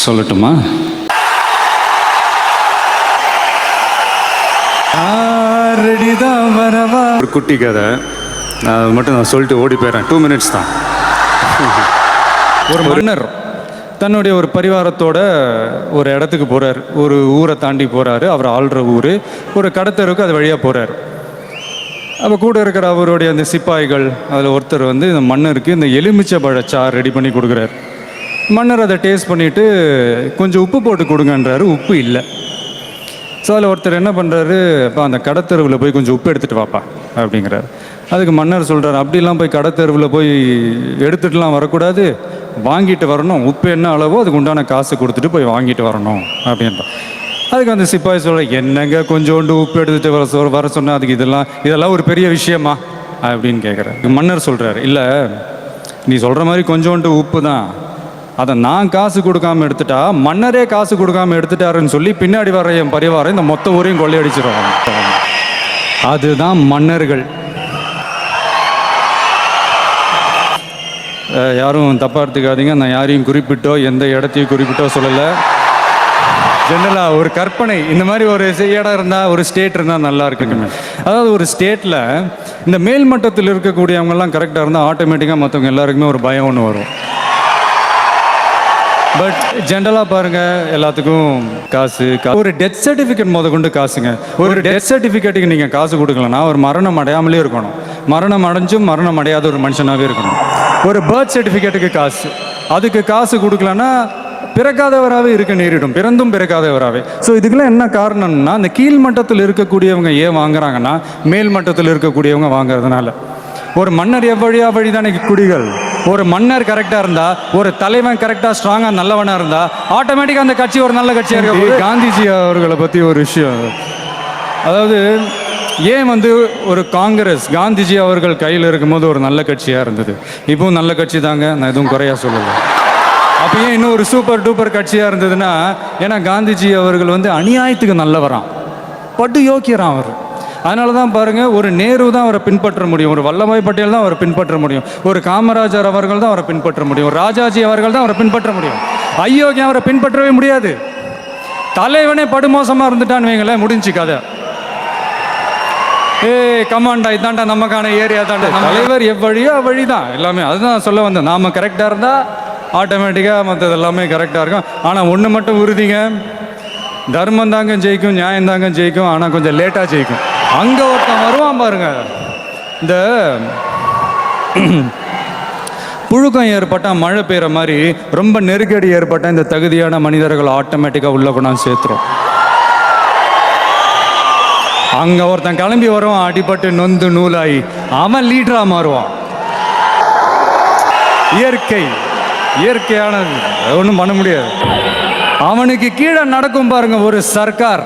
சொல்லட்டுமா? ஒரு குட்டி கதை, அது மட்டும் நான் சொல்லிட்டு ஓடி போயிடுறேன். 2 minutes தான். ஒரு மன்னர் தன்னுடைய ஒரு பரிவாரத்தோட ஒரு இடத்துக்கு போகிறார். ஒரு ஊரை தாண்டி போகிறாரு. அவர் ஆள்ற ஊர். ஒரு கடத்தருக்கு அது வழியாக போகிறார். அப்போ கூட இருக்கிற அவருடைய அந்த சிப்பாய்கள் அதில் ஒருத்தர் வந்து இந்த மன்னருக்கு இந்த எலுமிச்சை பழச்சாறு ரெடி பண்ணி கொடுக்குறாரு. மன்னர் அதை டேஸ்ட் பண்ணிவிட்டு கொஞ்சம் உப்பு போட்டு கொடுங்கன்றாரு. உப்பு இல்லை. ஸோ அதில் ஒருத்தர் என்ன பண்ணுறாரு, அப்போ அந்த கடத்தெருவில் போய் கொஞ்சம் உப்பு எடுத்துகிட்டு வாப்பா அப்படிங்கிறாரு. அதுக்கு மன்னர் சொல்கிறார், அப்படிலாம் போய் கடத்தெருவில் போய் எடுத்துகிட்டுலாம் வரக்கூடாது, வாங்கிட்டு வரணும். உப்பு என்ன அளவோ அதுக்கு உண்டான காசு கொடுத்துட்டு போய் வாங்கிட்டு வரணும் அப்படின்றான். அதுக்கு அந்த சிப்பாய் சொல்கிற, என்னங்க கொஞ்சோண்டு உப்பு எடுத்துகிட்டு வர சொன்னால் அதுக்கு இதெல்லாம் ஒரு பெரிய விஷயமா அப்படின்னு கேட்குறாரு. மன்னர் சொல்கிறார், இல்லை நீ சொல்கிற மாதிரி கொஞ்சோண்டு உப்பு தான், அதை நான் காசு கொடுக்காம எடுத்துட்டா மன்னரே காசு கொடுக்காம எடுத்துட்டாருன்னு சொல்லி பின்னாடி வர என் பரிவாரம் இந்த மொத்த ஊரையும் கொள்ளையடிச்சிருவாங்க. அதுதான் மன்னர்கள். யாரும் தப்பாக எடுத்துக்காதீங்க, நான் யாரையும் குறிப்பிட்டோ எந்த இடத்தையும் குறிப்பிட்டோ சொல்லலை. ஜென்ரலாக ஒரு கற்பனை, இந்த மாதிரி ஒரு இடம் இருந்தால், ஒரு ஸ்டேட் இருந்தால் நல்லா இருக்குங்க. அதாவது ஒரு ஸ்டேட்டில் இந்த மேல்மட்டத்தில் இருக்கக்கூடியவங்கெல்லாம் கரெக்டாக இருந்தால் ஆட்டோமேட்டிக்காக மற்றவங்க எல்லாருக்குமே ஒரு பயம் ஒன்று வரும். பட் ஜென்ரலாக பாருங்கள், எல்லாத்துக்கும் காசு. ஒரு டெத் சர்டிஃபிகேட் கொண்டு காசுங்க. ஒரு டெத் சர்டிஃபிகேட்டுக்கு நீங்கள் காசு கொடுக்கலன்னா ஒரு மரணம் அடையாமலே இருக்கணும். மரணம் அடைஞ்சும் மரணம் அடையாத ஒரு மனுஷனாகவே இருக்கணும். ஒரு பர்த் சர்டிஃபிகேட்டுக்கு காசு, அதுக்கு காசு கொடுக்கலன்னா பிறக்காதவராகவே இருக்க நேரிடும், பிறந்தும் பிறக்காதவராகவே. ஸோ இதுக்கெல்லாம் என்ன காரணம்னா, இந்த கீழ்மட்டத்தில் இருக்கக்கூடியவங்க ஏன் வாங்குறாங்கன்னா மேல் மட்டத்தில் இருக்கக்கூடியவங்க வாங்குறதுனால. ஒரு மன்னர் வழி தானே குடிகள். ஒரு மன்னர் கரெக்டாக இருந்தால், ஒரு தலைவன் கரெக்டாக ஸ்ட்ராங்காக நல்லவனாக இருந்தால் ஆட்டோமேட்டிக்காக அந்த கட்சி ஒரு நல்ல கட்சியாக இருக்க. காந்திஜி அவர்களை பற்றி ஒரு விஷயம், அதாவது ஏன் வந்து ஒரு காங்கிரஸ் காந்திஜி அவர்கள் கையில் இருக்கும்போது ஒரு நல்ல கட்சியாக இருந்தது, இப்போவும் நல்ல கட்சி தாங்க, நான் எதுவும் குறையா சொல்லலை. அப்போ ஏன் இன்னும் ஒரு சூப்பர் டூப்பர் கட்சியாக இருந்ததுன்னா, ஏன்னா காந்திஜி அவர்கள் வந்து அநியாயத்துக்கு நல்லவரான், பட்டு யோக்கியரான் அவர். அதனால தான் பாருங்கள், ஒரு நேரு தான் அவரை பின்பற்ற முடியும், ஒரு வல்லபாய் பட்டேல் தான் அவரை பின்பற்ற முடியும், ஒரு காமராஜர் அவர்கள் தான் அவரை பின்பற்ற முடியும், ஒரு ராஜாஜி அவர்கள் தான் அவரை பின்பற்ற முடியும். அயோக்கியம் அவரை பின்பற்றவே முடியாது. தலைவனே படுமோசமாக இருந்துட்டான்னு வைங்களேன், முடிஞ்சு கதை. கமாண்டா இதாண்டா நமக்கான ஏரியா தாண்டா. தலைவர் எவ்வழியோ அவ்வழி தான் எல்லாமே. அதுதான் சொல்ல வந்தேன், நாம் கரெக்டாக இருந்தால் ஆட்டோமேட்டிக்காக மற்றது எல்லாமே கரெக்டாக இருக்கும். ஆனால் ஒன்று மட்டும் உறுதிங்க, தர்மம் தாங்க ஜெயிக்கும், நியாயம் தாங்க ஜெயிக்கும், ஆனால் கொஞ்சம் லேட்டாக ஜெயிக்கும். அங்கே ஒருத்தன் வருவான் பாருங்க, இந்த புழுக்கம் ஏற்பட்டால் மழை பெய்கிற மாதிரி ரொம்ப நெருக்கடி ஏற்பட்டால் இந்த தகுதியான மனிதர்கள் ஆட்டோமேட்டிக்காக உள்ள கொண்டாந்து சேர்த்துரும். அங்கே ஒருத்தன் கிளம்பி வருவான், அடிபட்டு நொந்து நூலாகி அவன் லீடராக மாறுவான். இயற்கையானது, ஒன்றும் பண்ண முடியாது. அவனுக்கு கீழே நடக்கும் பாருங்க ஒரு சர்க்கார்,